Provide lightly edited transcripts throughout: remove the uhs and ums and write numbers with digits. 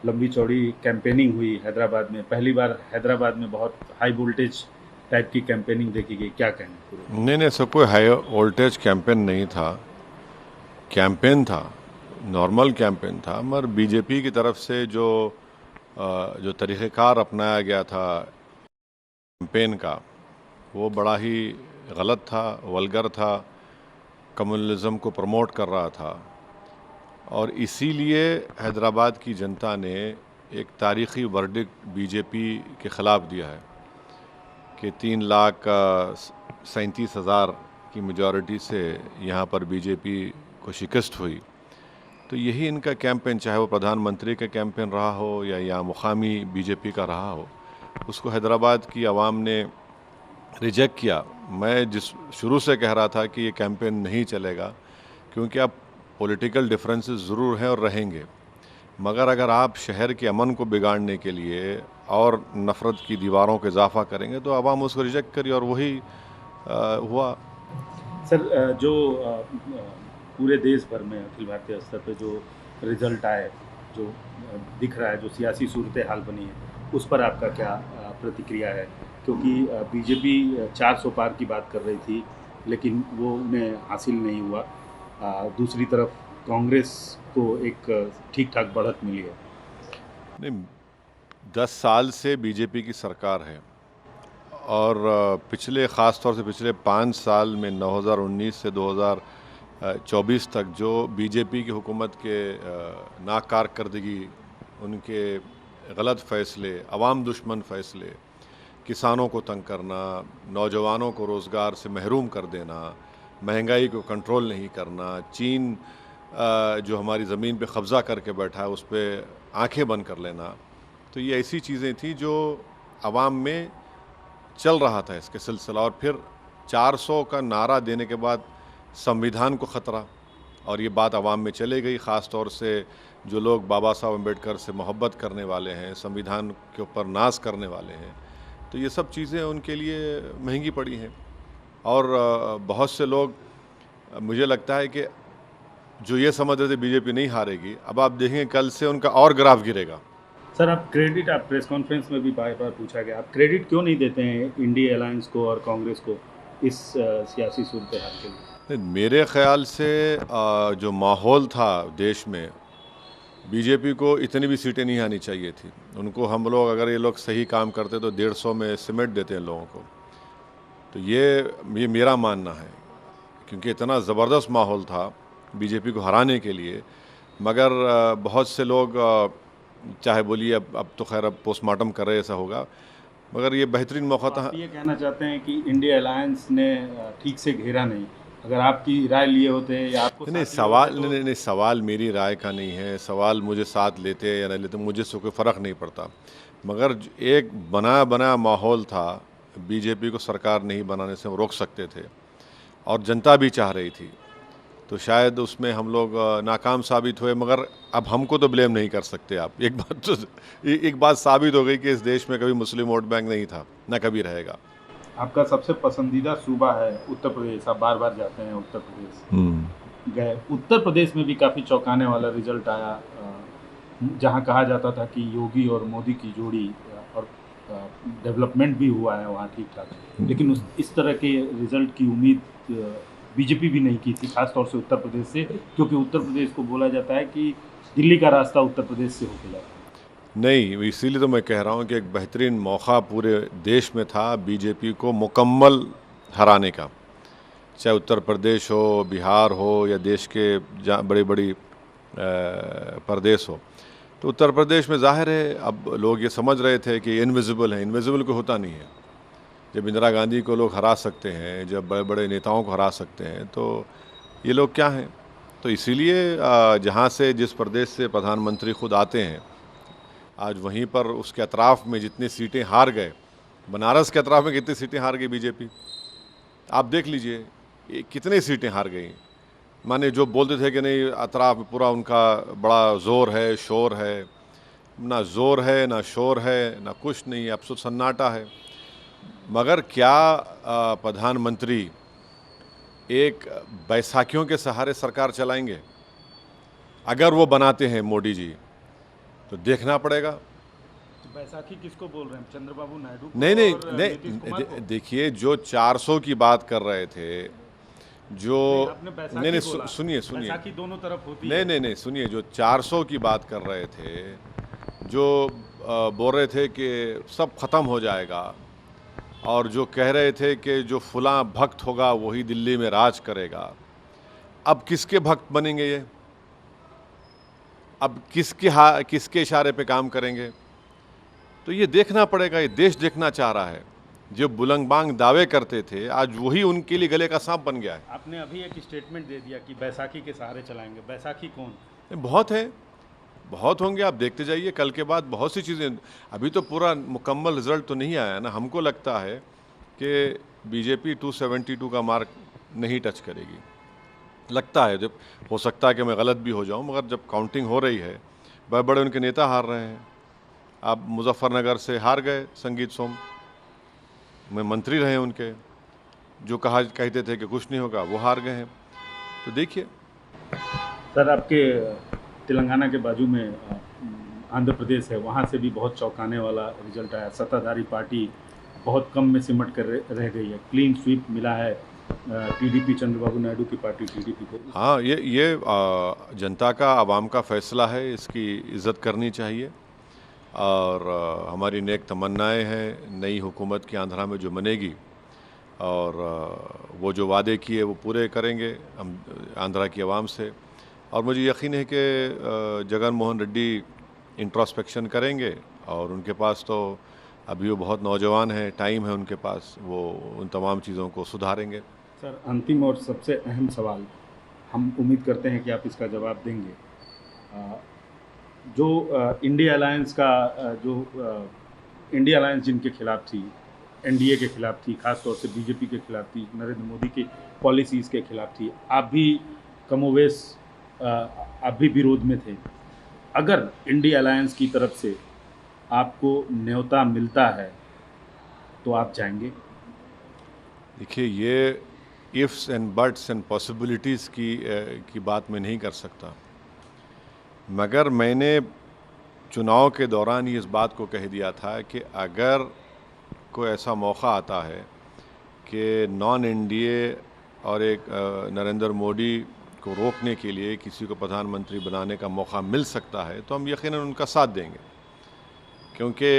लंबी चौड़ी कैंपेनिंग हुई हैदराबाद में, पहली बार हैदराबाद में बहुत हाई वोल्टेज टाइप की कैंपेनिंग देखी गई, क्या कहें पूरे? नहीं नहीं, सब कोई हाई वोल्टेज कैंपेन नहीं था। कैंपेन था, नॉर्मल कैंपेन था, मगर बीजेपी की तरफ से जो तरीक़ेकार अपनाया गया था कैंपेन का, वो बड़ा ही गलत था, वल्गर था, कम्युनलिज्म को प्रमोट कर रहा था। और इसीलिए हैदराबाद की जनता ने एक तारीख़ी वर्डिक्ट बीजेपी के ख़िलाफ़ दिया है कि 3,37,000 की मेजॉरिटी से यहाँ पर बीजेपी को शिकस्त हुई। तो यही इनका कैंपेन, चाहे वो प्रधानमंत्री का कैंपेन रहा हो या मुकामी बीजेपी का रहा हो, उसको हैदराबाद की आवाम ने रिजेक्ट किया। मैं जिस शुरू से कह रहा था कि ये कैंपेन नहीं चलेगा, क्योंकि अब पॉलिटिकल डिफरेंसेस ज़रूर हैं और रहेंगे, मगर अगर आप शहर के अमन को बिगाड़ने के लिए और नफ़रत की दीवारों का इजाफा करेंगे तो आवाम उसको रिजेक्ट करी, और वही हुआ। सर, जो पूरे देश भर में अखिल भारतीय स्तर पे जो रिजल्ट आए, जो दिख रहा है, जो सियासी सूरत हाल बनी है, उस पर आपका क्या प्रतिक्रिया है? क्योंकि बीजेपी 400 पार की बात कर रही थी, लेकिन वो उन्हें हासिल नहीं हुआ। दूसरी तरफ कांग्रेस को एक ठीक ठाक बढ़त मिली है। नहीं, 10 साल से बीजेपी की सरकार है, और ख़ास तौर से पिछले 5 साल में 2019 से 2024 तक जो बीजेपी की हुकूमत के नाकारकर्दगी, उनके गलत फ़ैसले, अवाम दुश्मन फ़ैसले, किसानों को तंग करना, नौजवानों को रोज़गार से महरूम कर देना, महंगाई को कंट्रोल नहीं करना, चीन जो हमारी ज़मीन पे कब्ज़ा करके बैठा है उस पर आँखें बंद कर लेना, तो ये ऐसी चीज़ें थी जो अवाम में चल रहा था इसके सिलसिला। और फिर 400 का नारा देने के बाद संविधान को ख़तरा, और ये बात अवाम में चले गई। ख़ास तौर से जो लोग बाबा साहब अम्बेडकर से मोहब्बत करने वाले हैं, संविधान के ऊपर नाज करने वाले हैं, तो ये सब चीज़ें उनके लिए महंगी पड़ी हैं। और बहुत से लोग, मुझे लगता है कि जो ये समझ रहे थे बीजेपी नहीं हारेगी, अब आप देखेंगे कल से उनका और ग्राफ गिरेगा। सर, आप प्रेस कॉन्फ्रेंस में भी बार बार पूछा गया, आप क्रेडिट क्यों नहीं देते हैं इंडिया अलायंस को और कांग्रेस को इस सियासी सूरत हाल के लिए? मेरे ख्याल से जो माहौल था देश में, बीजेपी को इतनी भी सीटें नहीं आनी चाहिए थी उनको। हम लोग, अगर ये लोग सही काम करते तो 150 में सिमट देते हैं लोगों को। तो ये मेरा मानना है, क्योंकि इतना ज़बरदस्त माहौल था बीजेपी को हराने के लिए। मगर बहुत से लोग, चाहे बोलिए अब तो खैर अब पोस्टमार्टम कर रहे, ऐसा होगा, मगर ये बेहतरीन मौका तो था। आप ये कहना चाहते हैं कि इंडिया अलायंस ने ठीक से घेरा नहीं? अगर आपकी राय लिए होते या आपको नहीं, साथ लिए होते तो? नहीं, सवाल मेरी राय का नहीं है। सवाल मुझे साथ लेते या नहीं लेते मुझे इससे कोई फ़र्क नहीं पड़ता, मगर एक बनाया बनाया माहौल था, बीजेपी को सरकार नहीं बनाने से हम रोक सकते थे, और जनता भी चाह रही थी, तो शायद उसमें हम लोग नाकाम साबित हुए। मगर अब हमको तो ब्लेम नहीं कर सकते आप। एक बात साबित हो गई कि इस देश में कभी मुस्लिम वोट बैंक नहीं था, ना कभी रहेगा। आपका सबसे पसंदीदा सूबा है उत्तर प्रदेश, आप बार बार जाते हैं उत्तर प्रदेश। गए उत्तर प्रदेश में भी काफ़ी चौंकाने वाला रिजल्ट आया, जहां कहा जाता था कि योगी और मोदी की जोड़ी, और डेवलपमेंट भी हुआ है वहाँ ठीक ठाक, लेकिन इस तरह के रिजल्ट की उम्मीद बीजेपी भी नहीं की थी, खासतौर से उत्तर प्रदेश से, क्योंकि उत्तर प्रदेश को बोला जाता है कि दिल्ली का रास्ता उत्तर प्रदेश से होके जाता है। नहीं, इसीलिए तो मैं कह रहा हूँ कि एक बेहतरीन मौका पूरे देश में था बीजेपी को मुकम्मल हराने का, चाहे उत्तर प्रदेश हो, बिहार हो, या देश के जहाँ बड़ी बड़ी प्रदेश हो। तो उत्तर प्रदेश में ज़ाहिर है अब लोग ये समझ रहे थे कि इनविजिबल है, इनविजिबल को होता नहीं है। जब इंदिरा गांधी को लोग हरा सकते हैं, जब बड़े बड़े नेताओं को हरा सकते हैं, तो ये लोग क्या हैं। तो इसीलिए जहाँ से, जिस प्रदेश से प्रधानमंत्री खुद आते हैं, आज वहीं पर उसके अतराफ़ में जितनी सीटें हार गए, बनारस के अतराफ़ में कितनी सीटें हार गई बीजेपी, आप देख लीजिए, ये कितनी सीटें हार गई। माने जो बोलते थे कि नहीं अतराफ़ में पूरा उनका बड़ा ज़ोर है, शोर है, ना ज़ोर है, ना शोर है, ना कुछ नहीं, अब तो सन्नाटा है। मगर क्या प्रधानमंत्री एक बैसाखियों के सहारे सरकार चलाएंगे? अगर वो बनाते हैं मोदी जी, तो देखना पड़ेगा। तो बैसाखी किसको बोल रहे हैं, चंद्रबाबू नायडू को नहीं नहीं और नीतीश कुमार को? देखिए, जो 400 की बात कर रहे थे, जो नहीं, आपने नहीं बैसाखी नहीं बोला। सुनिए बैसाखी दोनों तरफ होती नहीं है। नहीं नहीं सुनिए, जो 400 की बात कर रहे थे, जो बोल रहे थे कि सब खत्म हो जाएगा, और जो कह रहे थे कि जो फलां भक्त होगा वही दिल्ली में राज करेगा, अब किसके भक्त बनेंगे ये? अब किसके इशारे पे काम करेंगे? तो ये देखना पड़ेगा। ये देश देखना चाह रहा है। जो बुलंदबांग दावे करते थे, आज वही उनके लिए गले का सांप बन गया है। आपने अभी एक स्टेटमेंट दे दिया कि बैसाखी के सहारे चलाएंगे। बैसाखी कौन? बहुत है, बहुत होंगे, आप देखते जाइए। कल के बाद बहुत सी चीज़ें, अभी तो पूरा मुकम्मल रिजल्ट तो नहीं आया ना। हमको लगता है कि बीजेपी 272 का मार्क नहीं टच करेगी, लगता है। जब हो सकता है कि मैं गलत भी हो जाऊं, मगर जब काउंटिंग हो रही है, बड़े बड़े उनके नेता हार रहे हैं। आप मुजफ्फरनगर से हार गए संगीत सोम, में मंत्री रहे उनके, जो कहते थे कि कुछ नहीं होगा, वो हार गए हैं। तो देखिए सर, आपके तेलंगाना के बाजू में आंध्र प्रदेश है, वहाँ से भी बहुत चौंकाने वाला रिजल्ट आया। सत्ताधारी पार्टी बहुत कम में सिमट कर रह गई है। क्लीन स्वीप मिला है टीडीपी, चंद्रबाबू नायडू की पार्टी टीडीपी को। हाँ, ये जनता का, आवाम का फैसला है, इसकी इज़्ज़त करनी चाहिए। और हमारी नेक तमन्नाएं हैं नई हुकूमत की आंध्रा में जो बनेगी, और वो जो वादे किए वो पूरे करेंगे हम आंध्रा की आवाम से। और मुझे यकीन है कि जगन मोहन रेड्डी इंट्रोस्पेक्शन करेंगे, और उनके पास तो अभी वो बहुत नौजवान हैं, टाइम है उनके पास, वो उन तमाम चीज़ों को सुधारेंगे। सर, अंतिम और सबसे अहम सवाल, हम उम्मीद करते हैं कि आप इसका जवाब देंगे। जो इंडिया अलायंस का इंडिया अलायंस जिनके खिलाफ थी, एनडीए के खिलाफ थी, खासतौर से बीजेपी के खिलाफ थी, नरेंद्र मोदी की पॉलिसीज़ के खिलाफ थी, आप भी कमोवेश आप भी विरोध में थे। अगर इंडिया अलायंस की तरफ से आपको न्योता मिलता है तो आप जाएंगे? देखिए, ये ifs and buts and possibilities की बात मैं नहीं कर सकता, मगर मैंने चुनाव के दौरान ही इस बात को कह दिया था कि अगर कोई ऐसा मौका आता है कि नॉन एनडीए और एक नरेंद्र मोदी को रोकने के लिए किसी को प्रधानमंत्री बनाने का मौका मिल सकता है, तो हम यकीनन उनका साथ देंगे, क्योंकि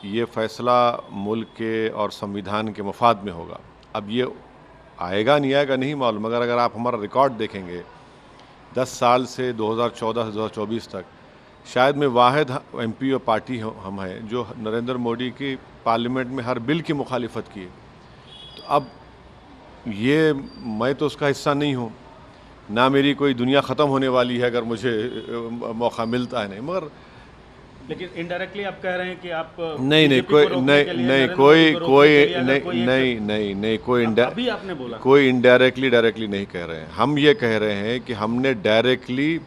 ये फ़ैसला मुल्क के और संविधान के मफाद में होगा। अब ये आएगा नहीं आएगा नहीं मालूम, मगर अगर आप हमारा रिकॉर्ड देखेंगे 10 साल से 2014 से 2024 तक, शायद मैं वाहिद एमपी और पार्टी हम हैं जो नरेंद्र मोदी की पार्लियामेंट में हर बिल की मुखालिफत की। तो अब ये मैं तो उसका हिस्सा नहीं हूँ, ना मेरी कोई दुनिया ख़त्म होने वाली है अगर मुझे मौका मिलता है, नहीं। मगर लेकिन इनडायरेक्टली आप कह रहे हैं कि आप नहीं नहीं कोई नहीं कोई अभी आपने बोला कोई डायरेक्टली नहीं कह रहे हैं। हम ये कह रहे हैं कि हमने डायरेक्टली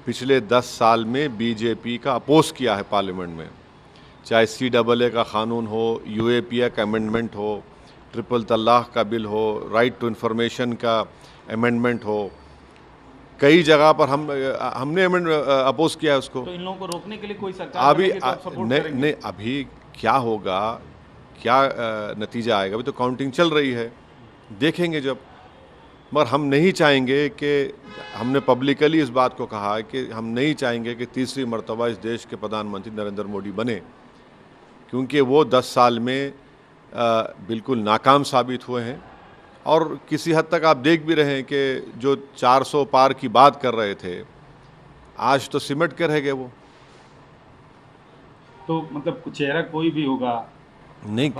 पिछले 10 साल में बीजेपी का अपोज किया है पार्लियामेंट में, चाहे CAA का कानून हो, UAPA का अमेंडमेंट हो, ट्रिपल तलाक का बिल हो, राइट टू इंफॉर्मेशन का अमेंडमेंट हो, कई जगह पर हमने अपोज किया है उसको। तो इन लोगों को रोकने के लिए कोई सरकार अभी तो आप सपोर्ट करेंगे? नहीं, अभी क्या होगा, क्या नतीजा आएगा, अभी तो काउंटिंग चल रही है, देखेंगे जब। मगर हम नहीं चाहेंगे कि, हमने पब्लिकली इस बात को कहा है कि हम नहीं चाहेंगे कि तीसरी मर्तबा इस देश के प्रधानमंत्री नरेंद्र मोदी बने, क्योंकि वो 10 साल में बिल्कुल नाकाम साबित हुए हैं। और किसी हद तक आप देख भी रहे हैं कि जो 400 पार की बात कर रहे थे, आज तो सिमट के रह गए वो। तो मतलब चेहरा कोई भी होगा नहीं,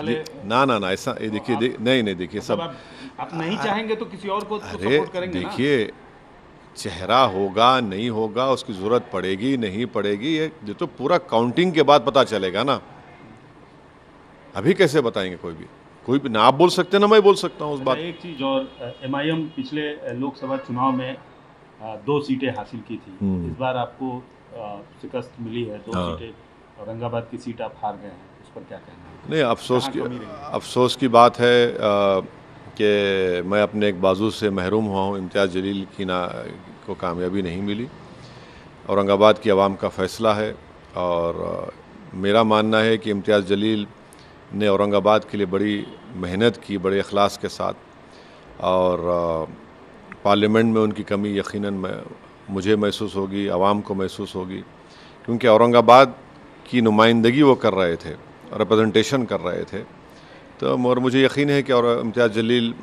ना ऐसा देखिए, नहीं देखिए, सब आप नहीं चाहेंगे तो किसी और को सपोर्ट करेंगे ना? देखिए, चेहरा होगा नहीं होगा, उसकी ज़रूरत पड़ेगी नहीं पड़ेगी, ये तो पूरा काउंटिंग के बाद पता चलेगा ना। अभी कैसे बताएंगे? कोई भी ना आप बोल सकते ना मैं बोल सकता हूँ उस बात। एक चीज़ और, MIM पिछले लोकसभा चुनाव में 2 सीटें हासिल की थी। इस बार आपको शिकस्त मिली है, 2 सीटें, औरंगाबाद की सीट आप हार गए हैं, उस पर क्या कहना है? नहीं, अफसोस की बात है कि मैं अपने एक बाजू से महरूम हुआ हूँ। इम्तियाज़ जलील को कामयाबी नहीं मिली। औरंगाबाद की आवाम का फ़ैसला है, और मेरा मानना है कि इम्तियाज़ जलील ने औरंगाबाद के लिए बड़ी मेहनत की, बड़े अखलास के साथ, और पार्लियामेंट में उनकी कमी यकीनन मुझे महसूस होगी, आवाम को महसूस होगी, क्योंकि औरंगाबाद की नुमाइंदगी वो कर रहे थे, रिप्रेजेंटेशन कर रहे थे। तो और मुझे यकीन है कि और इम्तियाज़ जलील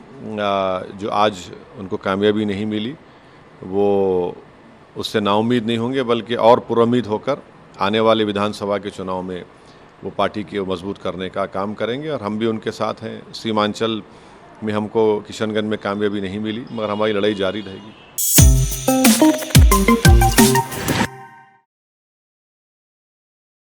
जो आज उनको कामयाबी नहीं मिली, वो उससे नाउम्मीद नहीं होंगे, बल्कि और पुरुम्मीद होकर आने वाले विधानसभा के चुनाव में वो पार्टी को मजबूत करने का काम करेंगे। और हम भी उनके साथ हैं। सीमांचल में हमको किशनगंज में कामयाबी नहीं मिली, मगर हमारी लड़ाई जारी रहेगी।